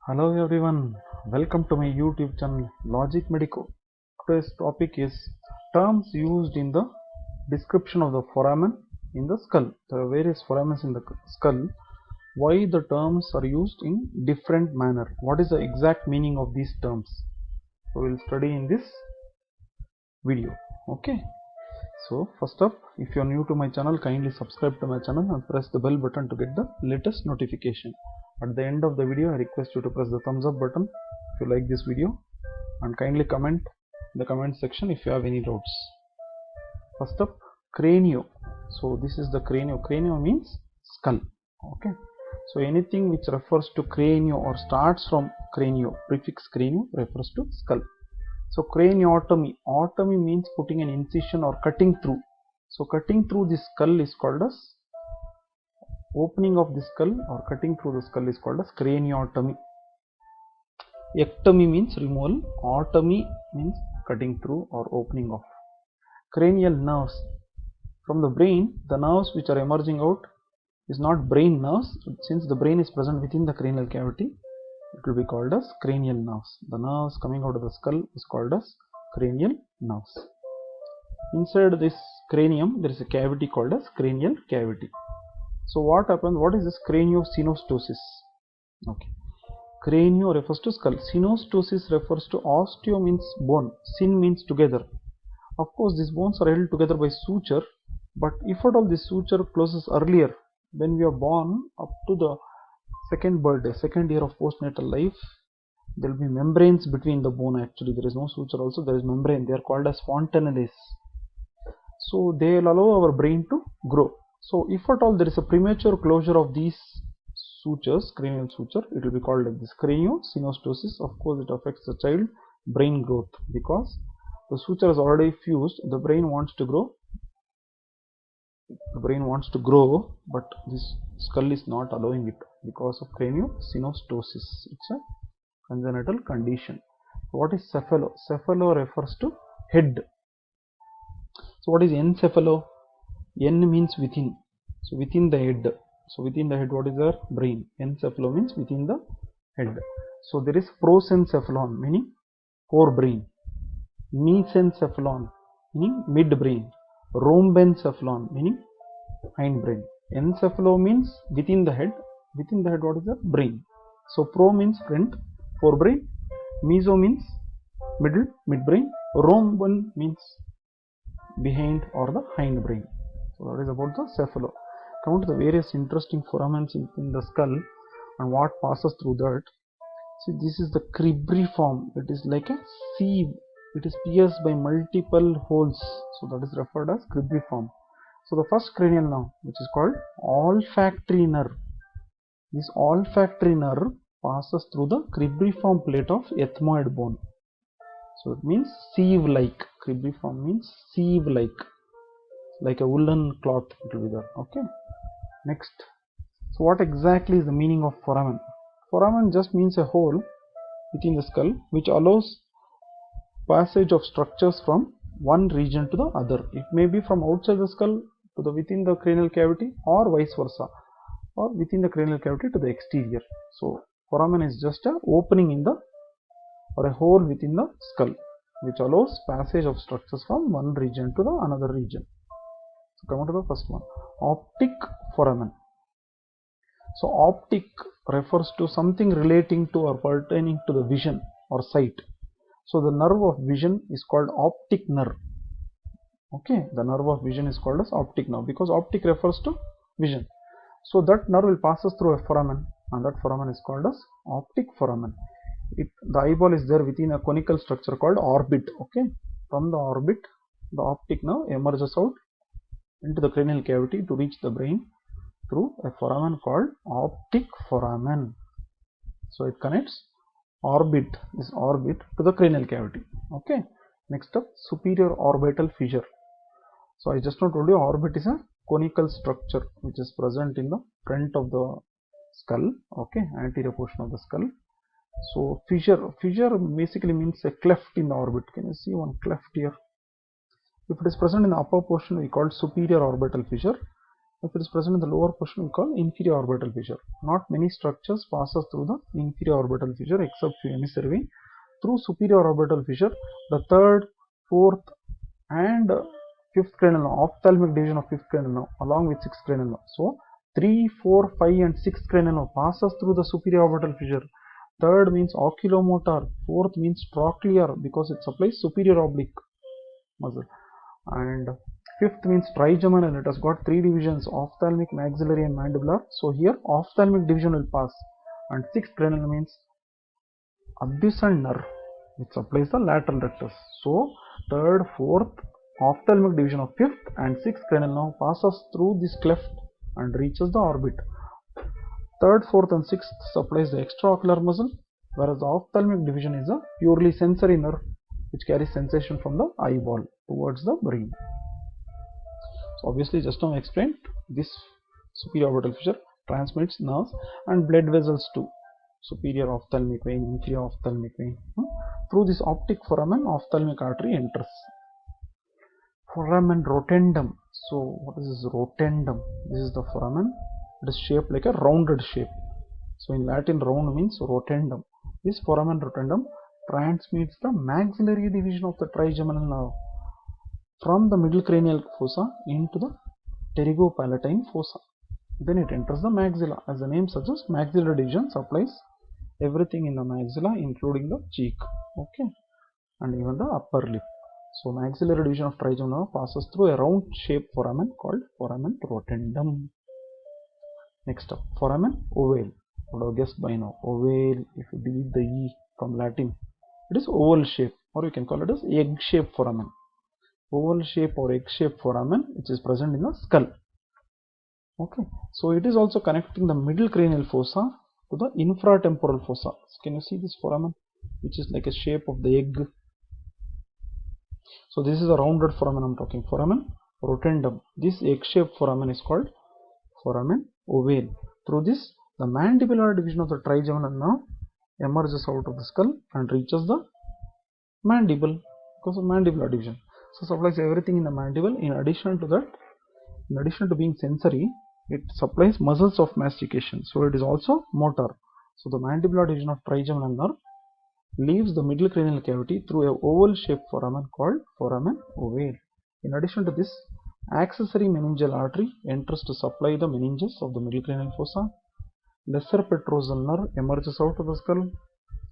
Hello everyone, welcome to my YouTube channel Logic Medico. Today's topic is terms used in the description of the foramen in the skull. There are various foramens in the skull. Why the terms are used in different manner? What is the exact meaning of these terms? So we will study in this video. Okay. So first up, if you are new to my channel, kindly subscribe to my channel and press the bell button to get the latest notification. At the end of the video, I request you to press the thumbs up button if you like this video and kindly comment in the comment section if you have any doubts. First up, cranio. So this is the cranio. Cranio means skull. Okay. So anything which refers to cranio or starts from cranio, prefix cranio refers to skull. So craniotomy, otomy means putting an incision or cutting through. So cutting through the skull is called as opening of the skull or cutting through the skull is called as craniotomy. Ectomy means removal, otomy means cutting through or opening off. Cranial nerves. From the brain, the nerves which are emerging out is not brain nerves. Since the brain is present within the cranial cavity, it will be called as cranial nerves. The nerves coming out of the skull is called as cranial nerves. Inside this cranium, there is a cavity called as cranial cavity. So what happens? What is this craniosynostosis? Okay. Cranio refers to skull. Synostosis refers to osteo means bone. Syn means together. Of course, these bones are held together by suture, but if at all this suture closes earlier, when we are born up to the second birthday, second year of postnatal life, there will be membranes between the bone. Actually, there is no suture also, there is membrane. They are called as fontanelles. So they will allow our brain to grow. So if at all there is a premature closure of these sutures, cranial suture, it will be called like this, craniosynostosis. Of course, it affects the child brain growth because the suture is already fused. The brain wants to grow. The brain wants to grow, but this skull is not allowing it because of craniosynostosis. It's a congenital condition. What is cephalo? Cephalo refers to head. So what is encephalo? En means within. So within the head. So within the head, what is our brain? Encephalo means within the head. So there is prosencephalon meaning forebrain, mesencephalon meaning midbrain, rhombencephalon meaning hindbrain. Encephalo means within the head. Within the head, what is the brain? So pro means front, forebrain, meso means middle, midbrain, rhomben means behind or the hindbrain. So that is about the cephalo. Come to the various interesting foramens in the skull and what passes through that. See, this is the cribriform. It is like a sieve. It is pierced by multiple holes. So that is referred as cribriform. So the first cranial nerve, which is called olfactory nerve. This olfactory nerve passes through the cribriform plate of ethmoid bone. So it means sieve-like. Cribriform means sieve-like. Like a woolen cloth, it will be there. Okay. Next. So what exactly is the meaning of foramen? Foramen just means a hole within the skull which allows passage of structures from one region to the other. It may be from outside the skull to the within the cranial cavity or vice versa, or within the cranial cavity to the exterior. So foramen is just a opening in the or a hole within the skull which allows passage of structures from one region to the another region. So come on to the first one, optic foramen. So optic refers to something relating to or pertaining to the vision or sight. So the nerve of vision is called optic nerve. Okay, the nerve of vision is called as optic nerve because optic refers to vision. So that nerve will pass through a foramen and that foramen is called as optic foramen. The eyeball is there within a conical structure called orbit. Okay, from the orbit, the optic nerve emerges out into the cranial cavity to reach the brain through a foramen called optic foramen. So it connects this orbit to the cranial cavity. Okay. Next up, superior orbital fissure. So I just now told you orbit is a conical structure which is present in the front of the skull. Okay, anterior portion of the skull. So fissure basically means a cleft in the orbit. Can you see one cleft here? If it is present in the upper portion, we call it superior orbital fissure. If it is present in the lower portion, we call inferior orbital fissure. Not many structures passes through the inferior orbital fissure except few emissary vein. Through superior orbital fissure, the third, fourth, and fifth cranial nerve, ophthalmic division of fifth cranial nerve, along with sixth cranial nerve. So 3, 4, 5, and 6th cranial nerve passes through the superior orbital fissure. Third means oculomotor. Fourth means trochlear because it supplies superior oblique muscle. And fifth means trigeminal. It has got 3 divisions: ophthalmic, maxillary, and mandibular. So here ophthalmic division will pass. And 6th cranial means abducens nerve, which supplies the lateral rectus. So third, fourth, ophthalmic division of 5th and 6th cranial nerve passes through this cleft and reaches the orbit. Third, fourth, and sixth supplies the extraocular muscle, whereas the ophthalmic division is a purely sensory nerve which carries sensation from the eyeball towards the brain. So obviously, just now I explained, this superior orbital fissure transmits nerves and blood vessels to superior ophthalmic vein, inferior ophthalmic vein. Through this optic foramen, ophthalmic artery enters. Foramen rotundum. So what is this rotundum? This is the foramen. It is shaped like a rounded shape. So in Latin, round means rotundum. This foramen rotundum transmits the maxillary division of the trigeminal nerve from the middle cranial fossa into the pterygopalatine fossa. Then it enters the maxilla. As the name suggests, maxillary division supplies everything in the maxilla, including the cheek, okay, and even the upper lip. So maxillary division of trigeminal nerve passes through a round shaped foramen called foramen rotundum. Next up, foramen ovale. What have guessed by now? Ovale, if you delete the E from Latin, it is oval shape, or you can call it as egg shaped foramen. Oval shape or egg shaped foramen which is present in the skull. Okay, so it is also connecting the middle cranial fossa to the infratemporal fossa. So can you see this foramen which is like a shape of the egg? So this is a rounded foramen I'm talking, foramen rotundum. This egg-shaped foramen is called foramen ovale. Through this, the mandibular division of the trigeminal nerve emerges out of the skull and reaches the mandible because of mandibular division. So supplies everything in the mandible. In addition to that, in addition to being sensory, it supplies muscles of mastication. So it is also motor. So the mandibular division of trigeminal nerve leaves the middle cranial cavity through a oval shaped foramen called foramen ovale. In addition to this, accessory meningeal artery enters to supply the meninges of the middle cranial fossa. Lesser petrosal nerve emerges out of the skull,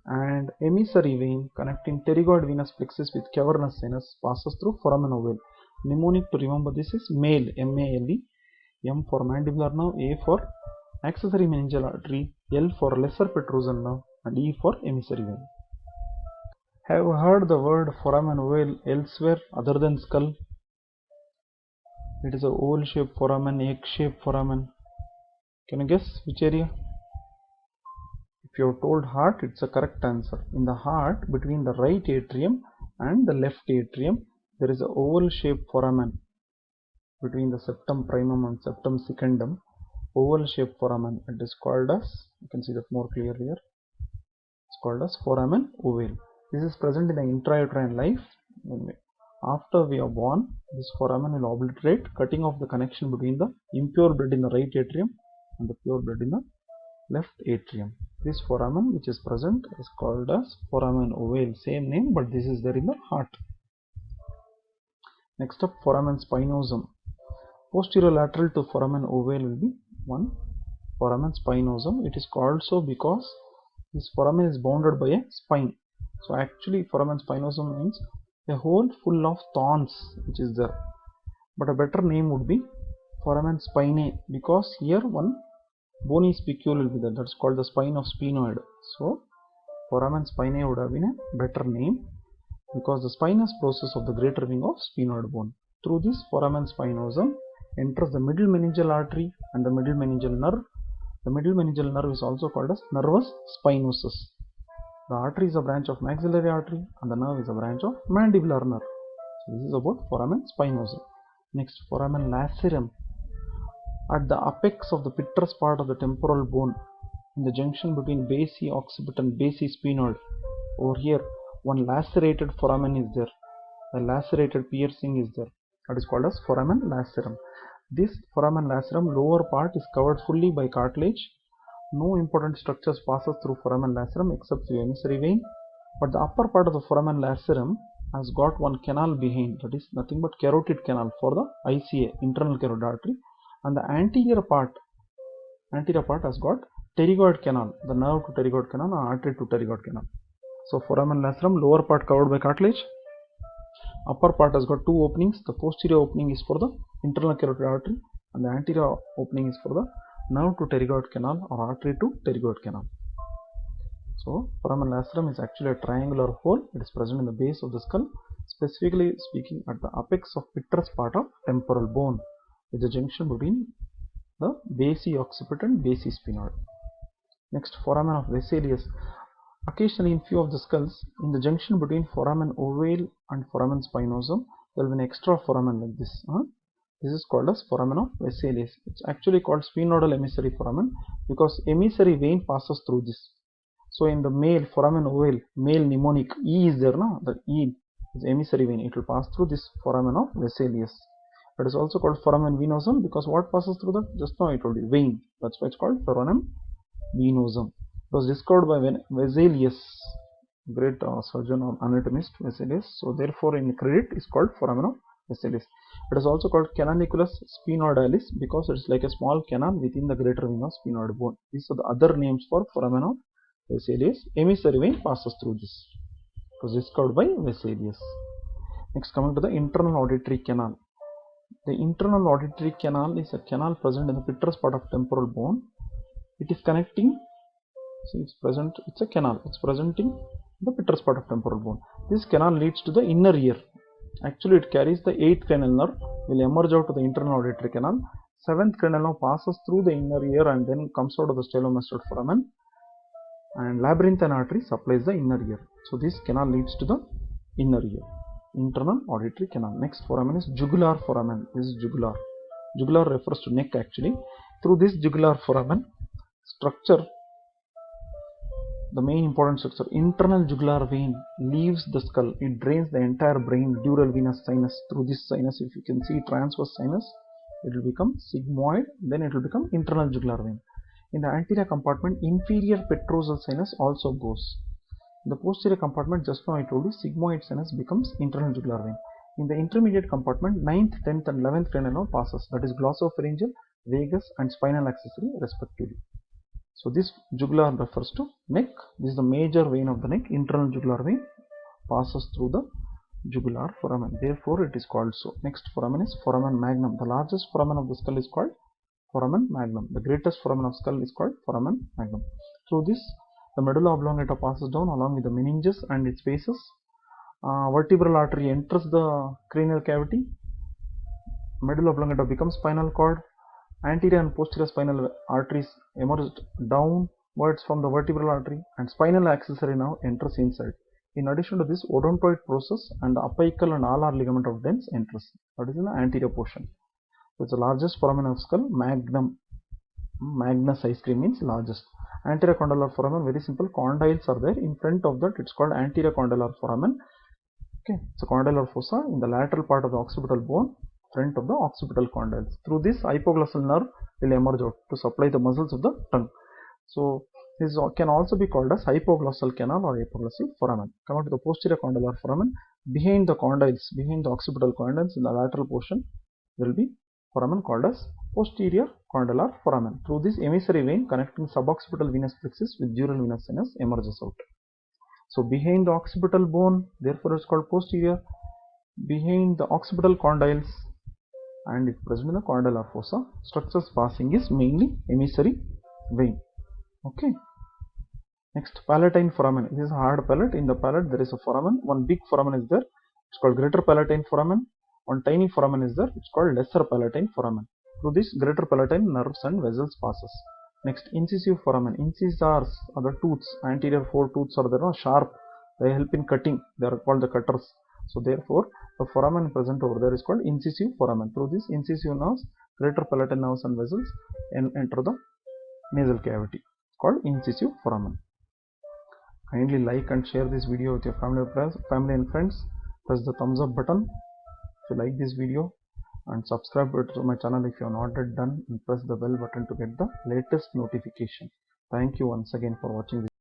and emissary vein connecting pterygoid venous plexus with cavernous sinus passes through foramen ovale. Mnemonic to remember this is MALE, M-A-L-E, M for mandibular nerve, A for accessory meningeal artery, L for lesser petrosal nerve, and E for emissary vein. Have you heard the word foramen ovale elsewhere other than skull? It is a oval shaped foramen, egg shaped foramen. Can you guess which area? If you have told heart, it's a correct answer. In the heart, between the right atrium and the left atrium, there is a oval shaped foramen between the septum primum and septum secundum. Oval shaped foramen. It is called as, you can see that more clearly here, it's called as foramen ovale. This is present in the intrauterine life. After we are born, this foramen will obliterate, cutting off the connection between the impure blood in the right atrium and the pure blood in the left atrium. This foramen which is present is called as foramen ovale. Same name, but this is there in the heart. Next up, foramen spinosum. Posterolateral to foramen ovale will be one foramen spinosum. It is called so because this foramen is bounded by a spine. So actually foramen spinosum means a hole full of thorns which is there. But a better name would be foramen spinae because here one bony spicule will be there. That's called the spine of sphenoid. So foramen spinae would have been a better name because the spinous process of the greater wing of sphenoid bone. Through this foramen spinosum enters the middle meningeal artery and the middle meningeal nerve. The middle meningeal nerve is also called as nervus spinosus. The artery is a branch of maxillary artery and the nerve is a branch of mandibular nerve. So this is about foramen spinosum. Next, foramen lacerum. At the apex of the pittrus part of the temporal bone, in the junction between basi occiput and basi sphenoid, over here one lacerated foramen is there. A lacerated piercing is there. That is called as foramen lacerum. This foramen lacerum lower part is covered fully by cartilage. No important structures passes through foramen lacerum except the emissary vein, but the upper part of the foramen lacerum has got one canal behind, that is nothing but carotid canal for the ICA, internal carotid artery, and the anterior part has got pterygoid canal, the nerve to pterygoid canal or artery to pterygoid canal. So foramen lacerum, lower part covered by cartilage, upper part has got two openings. The posterior opening is for the internal carotid artery and the anterior opening is for the nerve to pterygoid canal or artery to pterygoid canal. So foramen lacerum is actually a triangular hole. It is present in the base of the skull, specifically speaking at the apex of vitreous part of temporal bone, with the junction between the basi-occiput and basi-sphenoid. Next, foramen of Vesalius. Occasionally in few of the skulls, in the junction between foramen ovale and foramen spinosum, there will be an extra foramen like this. This is called as foramen of Vesalius. It's actually called sphenoidal emissary foramen because emissary vein passes through this. So in the male foramen ovale, male mnemonic E is there, no? The E is emissary vein. It will pass through this foramen of Vesalius. It is also called foramen venosum because what passes through that? Just now I told you, vein. That's why it's called foramen venosum. It was discovered by Vesalius, great surgeon or anatomist Vesalius. So therefore in credit is called foramen of Vesalius. It is also called Canaliculus sphenoidalis because it is like a small canal within the greater venous sphenoid bone. These are the other names for foramen of Vesalius. Emissary vein passes through this. It was discovered by Vesalius. Next, coming to the internal auditory canal. The internal auditory canal is a canal present in the vitreous part of temporal bone. It is connecting. See, it's a canal. It's presenting the vitreous part of temporal bone. This canal leads to the inner ear. Actually, it carries the 8th cranial nerve, will emerge out to the internal auditory canal. 7th cranial nerve passes through the inner ear and then comes out of the stylomastoid foramen. And labyrinthine artery supplies the inner ear. So this canal leads to the inner ear, internal auditory canal. Next foramen is jugular foramen. This is jugular. Jugular refers to neck actually. Through this jugular foramen structure, the main important structure, internal jugular vein leaves the skull. It drains the entire brain, dural venous sinus. Through this sinus, if you can see transverse sinus, it will become sigmoid, then it will become internal jugular vein. In the anterior compartment, inferior petrosal sinus also goes. In the posterior compartment, just now I told you, sigmoid sinus becomes internal jugular vein. In the intermediate compartment, 9th, 10th and 11th cranial nerve passes, that is glossopharyngeal, vagus and spinal accessory respectively. So this jugular refers to neck. This is the major vein of the neck. Internal jugular vein passes through the jugular foramen. Therefore, it is called so. Next foramen is foramen magnum. The largest foramen of the skull is called foramen magnum. The greatest foramen of skull is called foramen magnum. Through this, the medulla oblongata passes down along with the meninges and its bases. Vertebral artery enters the cranial cavity. Medulla oblongata becomes spinal cord. Anterior and posterior spinal arteries emerge downwards from the vertebral artery and spinal accessory now enters inside. In addition to this, odontoid process and the apical and alar ligament of dens enters. That is in the anterior portion. So it's the largest foramen of skull, magnum. Magnus ice cream means largest. Anterior condylar foramen, very simple. Condyles are there. In front of that, it's called anterior condylar foramen. Okay, it's a condylar fossa in the lateral part of the occipital bone, front of the occipital condyles. Through this, hypoglossal nerve will emerge out to supply the muscles of the tongue. So this can also be called as hypoglossal canal or hypoglossal foramen. Coming to the posterior condylar foramen, behind the condyles, behind the occipital condyles in the lateral portion, there will be foramen called as posterior condylar foramen. Through this, emissary vein connecting suboccipital venous plexus with dural venous sinus emerges out. So behind the occipital bone, therefore it's called posterior. Behind the occipital condyles and it's present in the condylar fossa. Structures passing is mainly emissary vein. Okay. Next, palatine foramen. This is a hard palate. In the palate there is a foramen. One big foramen is there. It's called greater palatine foramen. One tiny foramen is there. It's called lesser palatine foramen. Through this, greater palatine nerves and vessels passes. Next, incisive foramen. Incisors are the tooths. Anterior 4 tooths are there, sharp. They help in cutting. They are called the cutters. So therefore, the foramen present over there is called incisive foramen. Through this incisive nerves, greater palatine nerves and vessels enter the nasal cavity. It's called incisive foramen. Kindly like and share this video with your family and friends. Press the thumbs up button if you like this video. and subscribe to my channel if you have not yet done, and press the bell button to get the latest notification. Thank you once again for watching this